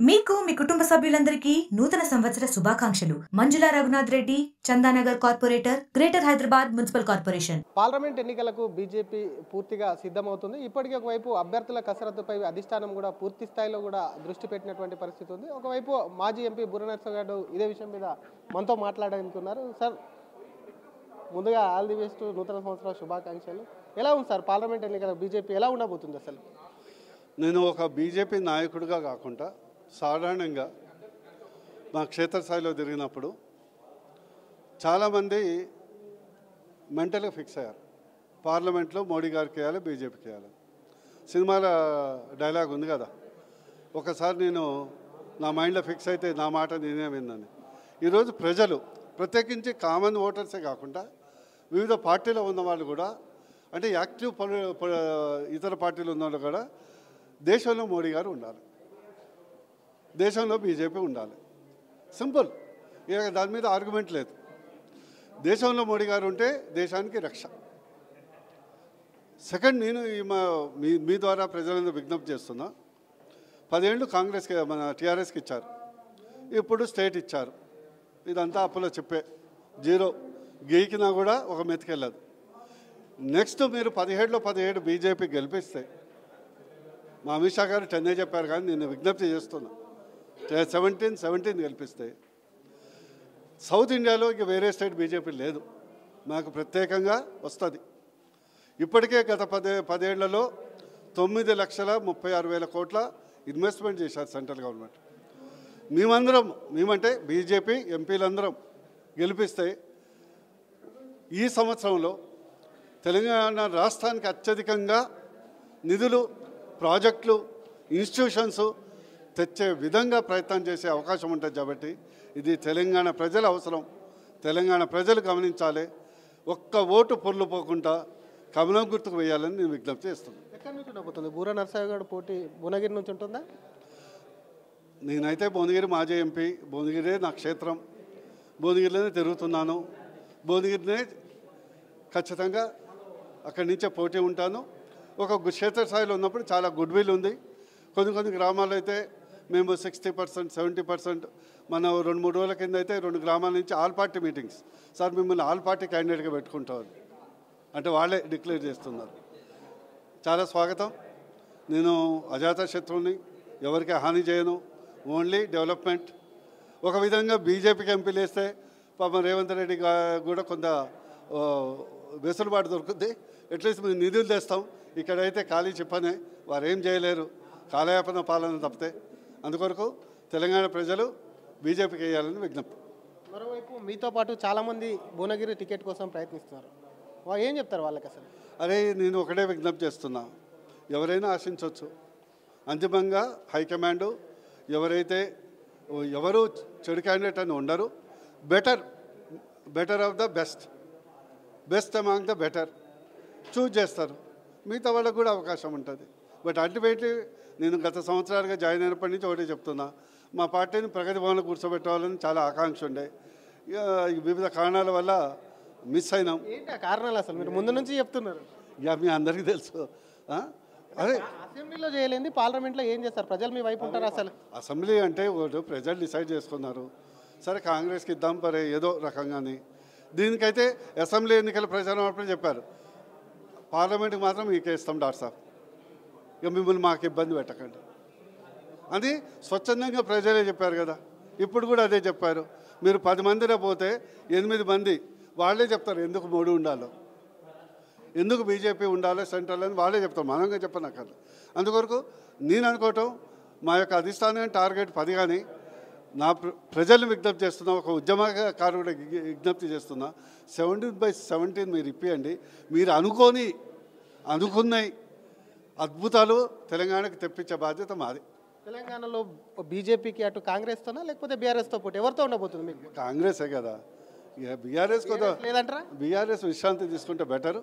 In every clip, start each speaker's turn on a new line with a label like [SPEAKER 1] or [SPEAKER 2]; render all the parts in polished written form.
[SPEAKER 1] మీకు మీ కుటుంబ సభ్యులందరికీ నూతన సంవత్సర శుభాకాంక్షలు. Manjula Raghunath Reddy, Chandanagar corporator, greater Hyderabad municipal corporation.
[SPEAKER 2] Parliament ఎన్నికలకు బీజేపీ పూర్తిగా సిద్ధమవుతుంది. ఇప్పటికే ఒకవైపు అభ్యర్థుల కసరత్తుపై అధిష్టానం కూడా పూర్తి స్థాయిలో కూడా దృష్టి పెట్టినటువంటి పరిస్థితి ఉంది. ఒకవైపు మాజీ ఎంపీ బుర్ర నరసింహ గారు ఇదే విషయం మీద మనతో మాట్లాడాలనుకున్నారు. సార్, ముందుగా ఆల్ ది బెస్ట్, నూతన సంవత్సర శుభాకాంక్షలు. ఎలా ఉంది సార్ పార్లమెంట్ ఎన్నికలకు బీజేపీ ఎలా ఉండబోతుంది? అసలు
[SPEAKER 3] నేను ఒక బీజేపీ నాయకుడిగా కాకుండా సాధారణంగా మా క్షేత్రస్థాయిలో తిరిగినప్పుడు చాలామంది మెంటల్గా ఫిక్స్ అయ్యారు. పార్లమెంట్లో మోడీ గారికి వేయాలి, బీజేపీకి వేయాలి. సినిమాల డైలాగ్ ఉంది కదా, ఒకసారి నేను నా మైండ్లో ఫిక్స్ అయితే నా మాట నేనే విన్నాను. ఈరోజు ప్రజలు, ప్రత్యేకించి కామన్ ఓటర్సే కాకుండా వివిధ పార్టీలో ఉన్న వాళ్ళు కూడా, అంటే యాక్టివ్ ఇతర పార్టీలు ఉన్న వాళ్ళు కూడా దేశంలో మోడీ గారు ఉండాలి, దేశంలో బీజేపీ ఉండాలి. సింపుల్, ఇక దాని మీద ఆర్గ్యుమెంట్ లేదు. దేశంలో మోడీ గారు ఉంటే దేశానికి రక్ష. సెకండ్, నేను మీ ద్వారా ప్రజలందరూ విజ్ఞప్తి చేస్తున్నా. 10 ఏళ్ళు కాంగ్రెస్కి, మన టీఆర్ఎస్కి ఇచ్చారు, ఇప్పుడు స్టేట్ ఇచ్చారు. ఇదంతా అప్పులో చెప్పే జీరో, గీకినా కూడా ఒక మెతికెళ్ళదు. నెక్స్ట్ మీరు 17 బీజేపీ గెలిపిస్తే, మా అమిత్ షా గారు 10 చెప్పారు, కానీ నేను విజ్ఞప్తి చేస్తున్నా 17 గెలిపిస్తే సౌత్ ఇండియాలో ఇక వేరే స్టేట్ బీజేపీ లేదు, మాకు ప్రత్యేకంగా వస్తుంది. ఇప్పటికే గత 10 ఏళ్లలో 9,36,000 కోట్ల ఇన్వెస్ట్మెంట్ చేశారు సెంట్రల్ గవర్నమెంట్. మేమంటే బీజేపీ ఎంపీలందరం గెలిపిస్తే ఈ సంవత్సరంలో తెలంగాణ రాష్ట్రానికి అత్యధికంగా నిధులు, ప్రాజెక్టులు, ఇన్స్టిట్యూషన్స్ తెచ్చే విధంగా ప్రయత్నం చేసే అవకాశం ఉంటుంది. కాబట్టి ఇది తెలంగాణ ప్రజల అవసరం, తెలంగాణ ప్రజలు గమనించాలి. ఒక్క ఓటు పొర్లు పోకుండా కమలం గుర్తుకు వేయాలని నేను విజ్ఞప్తి చేస్తున్నాను.
[SPEAKER 2] ఎక్కడి నుంచి ఉండబోతుంది బుర్ర నరసింహ గారు పోటీ? భువనగిరి నుంచి ఉంటుందా?
[SPEAKER 3] నేనైతే భువనగిరి మాజీ ఎంపీ, భువనగిరే నా క్షేత్రం, భువనగిరిలోనే తిరుగుతున్నాను. భువనగిరినే ఖచ్చితంగా అక్కడి నుంచే పోటీ ఉంటాను. ఒక క్షేత్రస్థాయిలో ఉన్నప్పుడు చాలా గుడ్ విల్ ఉంది. కొన్ని గ్రామాల్లో అయితే మేము 60%, 70%, మన 2-3 రోజుల కింద అయితే 2 గ్రామాల నుంచి ఆల్ పార్టీ మీటింగ్స్, సార్ మిమ్మల్ని ఆల్ పార్టీ క్యాండిడేట్గా పెట్టుకుంటామని అంటే వాళ్ళే డిక్లేర్ చేస్తున్నారు. చాలా స్వాగతం. నేను అజాత శత్రువుని, ఎవరికి హాని చేయను, ఓన్లీ డెవలప్మెంట్. ఒక విధంగా బీజేపీకి ఎంపీలు వేస్తే పాపం రేవంత్ రెడ్డి కూడా కొంత వెసులుబాటు దొరుకుతుంది. అట్లీస్ట్ మేము నిధులు తెస్తాం. ఇక్కడైతే ఖాళీ చెప్పనే, వారు ఏం చేయలేరు, కాలయాపన పాలన తప్పితే. అందుకొరకు తెలంగాణ ప్రజలు బీజేపీకి వేయాలని విజ్ఞప్తి.
[SPEAKER 2] మరోవైపు మీతో పాటు చాలామంది భువనగిరి టికెట్ కోసం ప్రయత్నిస్తున్నారు, ఏం చెప్తారు వాళ్ళకి? అసలు
[SPEAKER 3] అరే, నేను ఒకటే విజ్ఞప్తి చేస్తున్నా, ఎవరైనా ఆశించవచ్చు. అంతిమంగా హైకమాండ్ ఎవరు చెడు క్యాండిడేట్ అని ఉండరు. Better of the best among the better choose చేస్తారు. మిగతా వాళ్ళకు కూడా అవకాశం ఉంటుంది. బట్ అల్టిమేట్లీ నేను గత సంవత్సరాలుగా జాయిన్ అయినప్పటి నుంచి ఒకటే చెప్తున్నా, మా పార్టీని ప్రగతి భవన్లో కూర్చోబెట్టాలని చాలా ఆకాంక్ష ఉండే. వివిధ కారణాల వల్ల మిస్ అయినాం.
[SPEAKER 2] ఏంటి ఆ కారణాలు? అసలు మీరు ముందు నుంచి చెప్తున్నారు,
[SPEAKER 3] ఇక మీ అందరికీ తెలుసు. అదే
[SPEAKER 2] అసెంబ్లీలో చేయలేంది పార్లమెంట్లో ఏం చేస్తారు? ప్రజలు మీ వైపు ఉంటారు? అసలు
[SPEAKER 3] అసెంబ్లీ అంటే ఒకటి ప్రజలు డిసైడ్ చేసుకున్నారు, సరే కాంగ్రెస్కి ఇద్దాం పరే ఏదో రకంగాని. దీనికైతే అసెంబ్లీ ఎన్నికల ప్రచారం అప్పుడు చెప్పారు, పార్లమెంట్కి మాత్రం మీకే ఇస్తాం డాక్టర్ సాబ్, ఇక మిమ్మల్ని మాకు ఇబ్బంది పెట్టకండి అని స్వచ్ఛందంగా ప్రజలే చెప్పారు కదా. ఇప్పుడు కూడా అదే చెప్పారు. మీరు 10 మందిలో పోతే 8 మంది వాళ్ళే చెప్తారు ఎందుకు మోడీ ఉండాలో, ఎందుకు బీజేపీ ఉండాలో సెంట్రల్ అని వాళ్ళే చెప్తారు, మనంగా చెప్పనక్కర్లేదు. అందుకొరకు నేను అనుకోవటం, మా యొక్క అధిష్టానం టార్గెట్ 10 కానీ నా ప్రజల్ని విజ్ఞప్తి చేస్తున్నా, ఒక ఉద్యమకారుడు విజ్ఞప్తి చేస్తున్నా, 17/17 మీరు ఇప్పియండి. మీరు అనుకున్నాయి అద్భుతాలు తెలంగాణకు తెప్పించే బాధ్యత మాది.
[SPEAKER 2] తెలంగాణలో బీజేపీకి అటు కాంగ్రెస్తోనా లేకపోతే బీఆర్ఎస్తో పోటీ ఎవరితో ఉండబోతుంది? మీకు
[SPEAKER 3] కాంగ్రెసే కదా. ఇక బీఆర్ఎస్ కొద్దిగా
[SPEAKER 2] లేదంటారా?
[SPEAKER 3] బీఆర్ఎస్ విశ్రాంతి తీసుకుంటే బెటరు.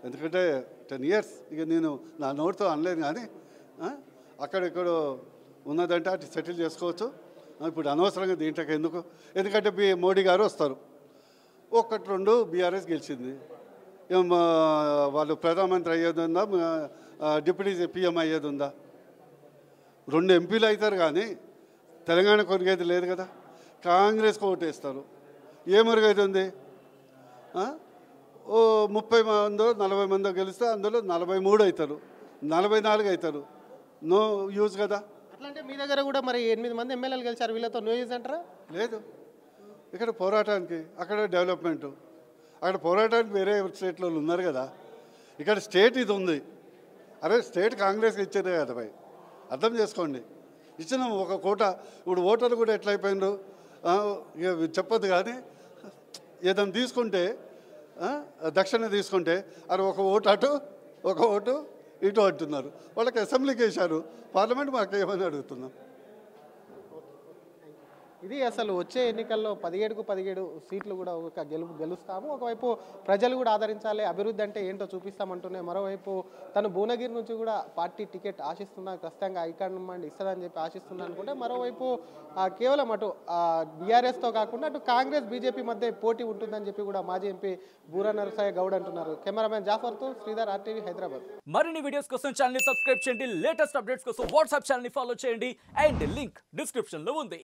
[SPEAKER 3] ఎందుకంటే 10 years ఇక నేను నా నోటితో అనలేను, కానీ అక్కడెక్కడో ఉన్నదంటే అటు సెటిల్ చేసుకోవచ్చు. ఇప్పుడు అనవసరంగా దీంట్లోకి ఎందుకు? ఎందుకంటే మోడీ గారు వస్తారు, 1-2 బీఆర్ఎస్ గెలిచింది, వాళ్ళు ప్రధానమంత్రి అయ్యేది ఉందా, డిప్యూటీ పిఎం అయ్యేది ఉందా? 2 ఎంపీలు అవుతారు కానీ తెలంగాణ కొరిగేది లేదు కదా, కాంగ్రెస్కి ఓటేస్తారు. ఏ మురుగైతే ఉంది? ఓ 30 మందో 40 మందో గెలిస్తే అందులో 43 అవుతారు, 44 అవుతారు. నో యూజ్ కదా.
[SPEAKER 2] అట్లంటే మీ దగ్గర కూడా మరి 8 మంది ఎమ్మెల్యేలు గెలిచారు, వీళ్ళతో నో యూజ్ అంటారా?
[SPEAKER 3] లేదు, ఇక్కడ పోరాటానికి, అక్కడ డెవలప్మెంట్, అక్కడ పోరాటానికి వేరే స్టేట్లో ఉన్నారు కదా. ఇక్కడ స్టేట్ ఇది ఉంది. అరే స్టేట్ కాంగ్రెస్కి ఇచ్చేదే కదా భయ్, అర్థం చేసుకోండి. ఇచ్చినాము ఒక కోట. ఇప్పుడు ఓటర్లు కూడా ఎట్లయిపోయినారు ఇక చెప్పదు. కానీ ఏదైనా తీసుకుంటే దక్షిణ తీసుకుంటే అది ఒక ఓటు అటు ఒక ఓటు ఇటు అంటున్నారు. వాళ్ళకి అసెంబ్లీకి వేశారు, పార్లమెంట్ మాకు ఏమని అడుగుతున్నాం.
[SPEAKER 2] ఇది అసలు వచ్చే ఎన్నికల్లో 17కు 17 సీట్లు కూడా ఒక గెలుస్తాము. ఒకవైపు ప్రజలు కూడా ఆదరించాలి, అభివృద్ధి అంటే ఏంటో చూపిస్తామంటూనే మరోవైపు తను భువనగిరి నుంచి కూడా పార్టీ టికెట్ ఆశిస్తున్నా, ఖచ్చితంగా హైకమాండ్ ఇస్తుందని చెప్పి ఆశిస్తున్నా అనుకుంటే, మరోవైపు కేవలం అటు బీఆర్ఎస్తో కాకుండా అటు కాంగ్రెస్ బీజేపీ మధ్య పోటీ ఉంటుందని చెప్పి కూడా మాజీ ఎంపీ బూరా నరసయ్య గౌడ్ అంటున్నారు. కెమెరామెన్ జాఫర్తో శ్రీధర్, RTV హైదరాబాద్.
[SPEAKER 4] మరిన్ని వీడియోస్ కోసం ఛానల్ ని సబ్స్క్రైబ్ చేయండి, లేటెస్ట్ అప్డేట్స్ కోసం వాట్సాప్ ఛానల్ ని ఫాలో చేయండి, అండ్ లింక్ డిస్క్రిప్షన్ లో ఉంది.